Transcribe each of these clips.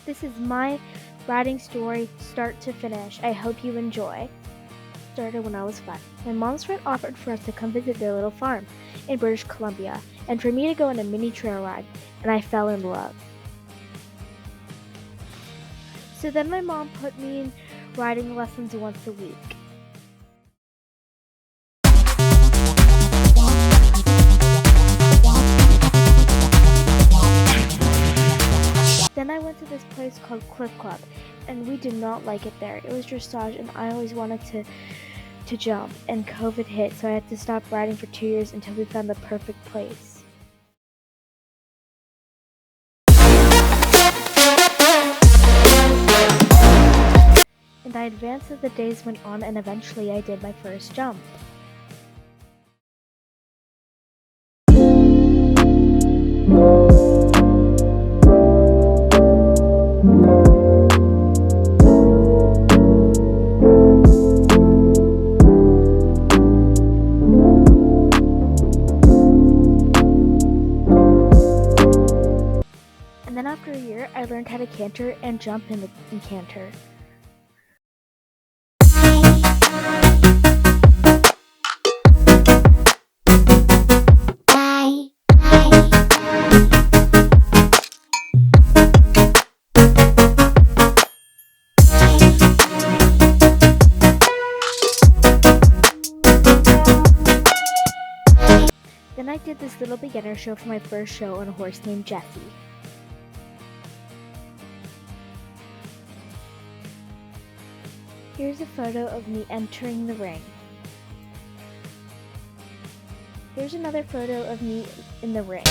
This is my riding story, start to finish. I hope you enjoy. Started when I was 5. My mom's friend offered for us to come visit their little farm in British Columbia and for me to go on a mini trail ride, and I fell in love. So then my mom put me in riding lessons once a week. Then I went to this place called Cliff Club, and we did not like it there. It was dressage, and I always wanted to jump, and COVID hit, so I had to stop riding for 2 years until we found the perfect place. And I advanced as the days went on, and eventually I did my first jump. And then after a year, I learned how to canter and jump in canter. Then I did this little beginner show for my first show on a horse named Jessie. Here's a photo of me entering the ring. Here's another photo of me in the ring.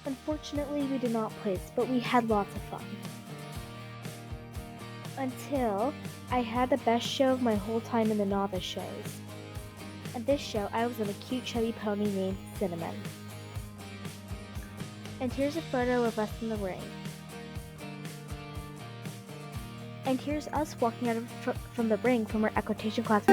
Unfortunately, we did not place, but we had lots of fun. Until I had the best show of my whole time in the novice shows. At this show, I was on a cute chubby pony named Cinnamon. And here's a photo of us in the ring. And here's us walking out from the ring from our equitation class.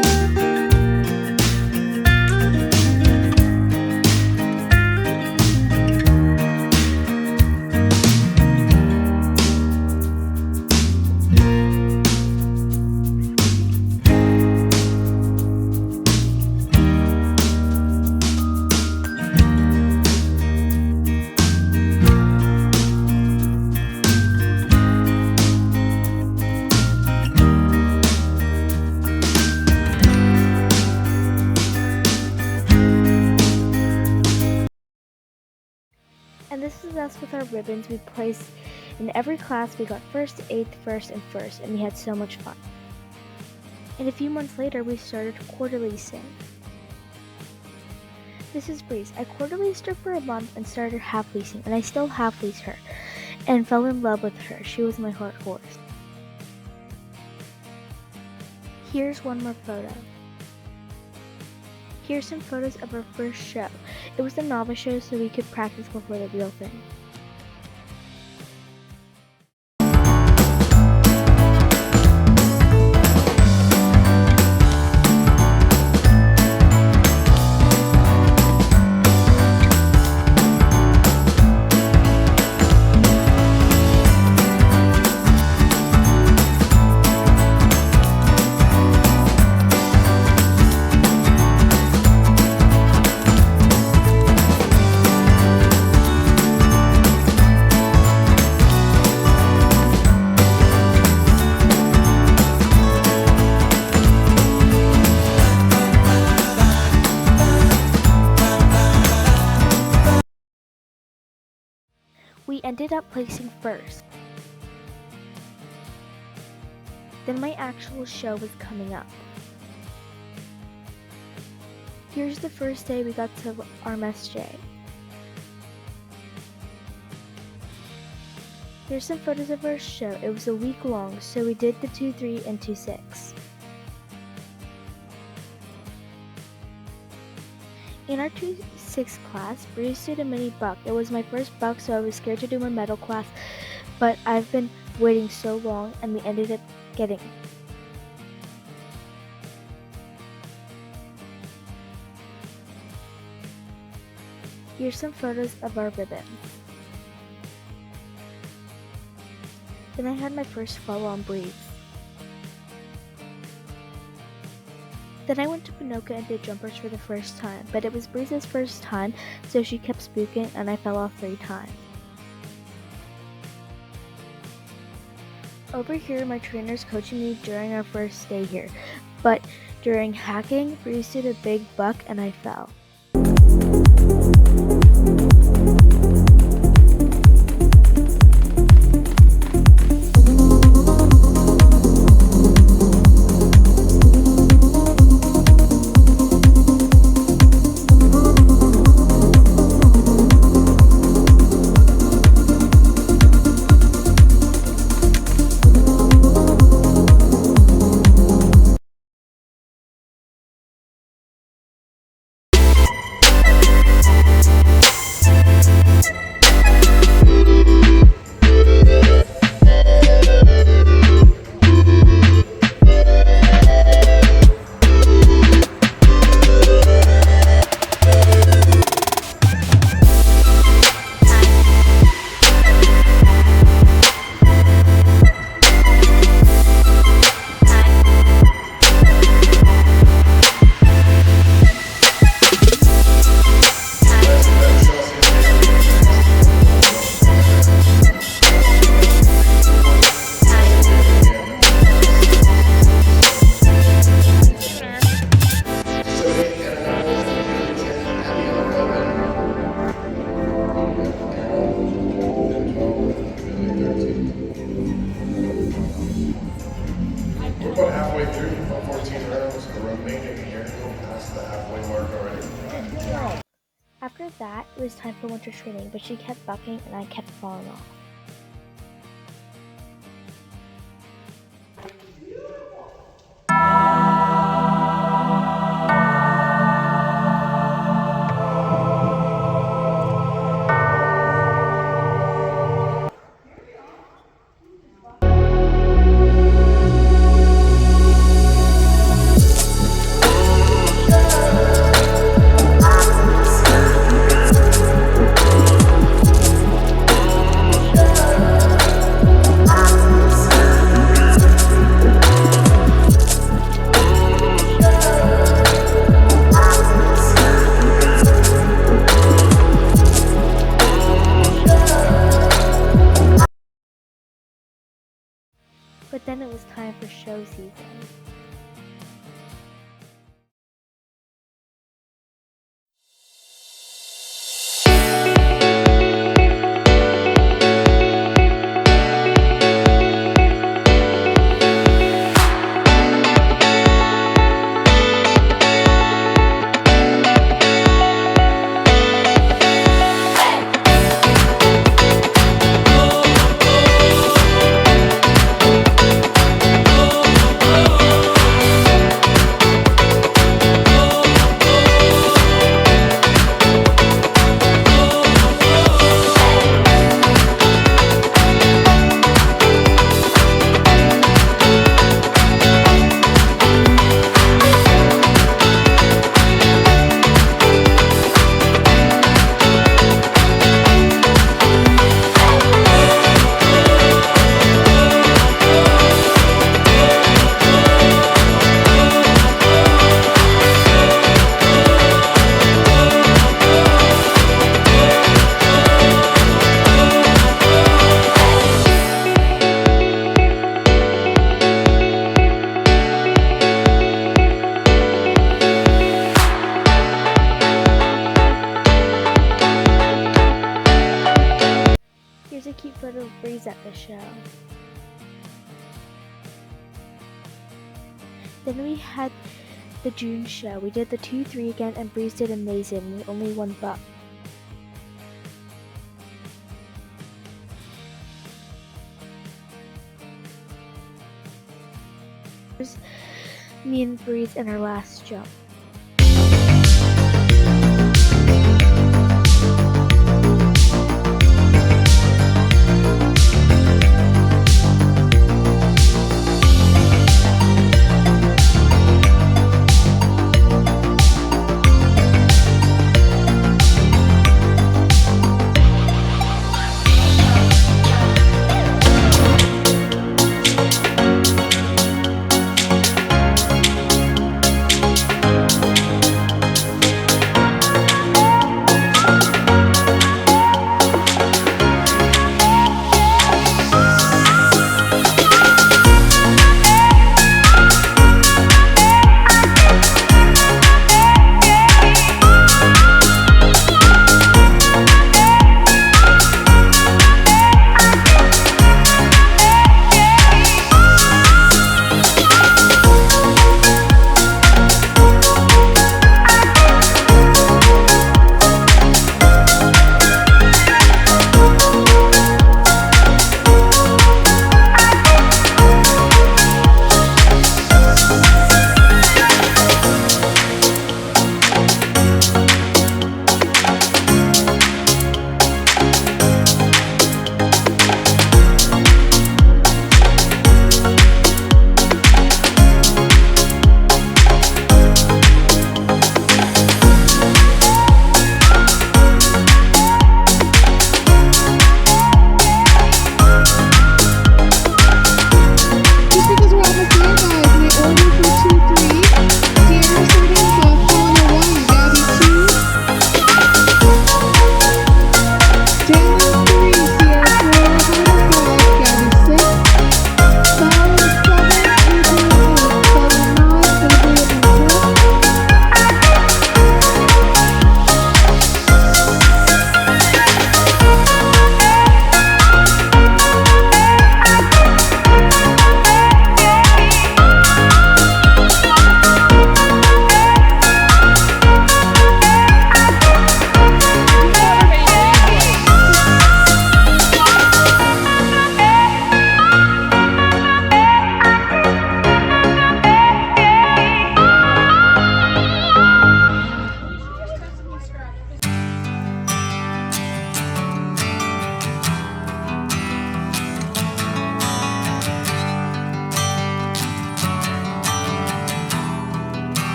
And this is us with our ribbons. We placed in every class. We got first, eighth, first, and first, and we had so much fun. And a few months later, we started quarter-leasing. This is Breeze. I quarter-leased her for a month and started half-leasing, and I still half-lease her, and fell in love with her. She was my heart horse. Here's one more photo. Here's some photos of our first show. It was the novice show, so we could practice before the real thing. we ended up placing first. Then my actual show was coming up. Here's the first day we got to RMSJ. Here's some photos of our show. It was a week long, so we did the 2-3 and 2-6. In our 2-6 class, Bruce did a mini buck. It was my first buck, so I was scared to do my medal class, but I've been waiting so long, and we ended up getting. Here's some photos of our ribbons. Then I had my first follow-on breeze. Then I went to Pinoca and did jumpers for the first time, but it was Breeze's first time, so she kept spooking and I fell off 3 times. Over here, my trainer's coaching me during our first day here, but during hacking, Breeze did a big buck and I fell. We're about halfway through, about 14 rounds. The remaining here, we're past the halfway mark already. After that, it was time for winter training, but she kept bucking and I kept falling off. But then it was time for show season. Here's a cute photo of Breeze at the show. Then we had the June show. We did the 2-3 again, and Breeze did amazing. We only won buck. Here's me and Breeze in our last jump.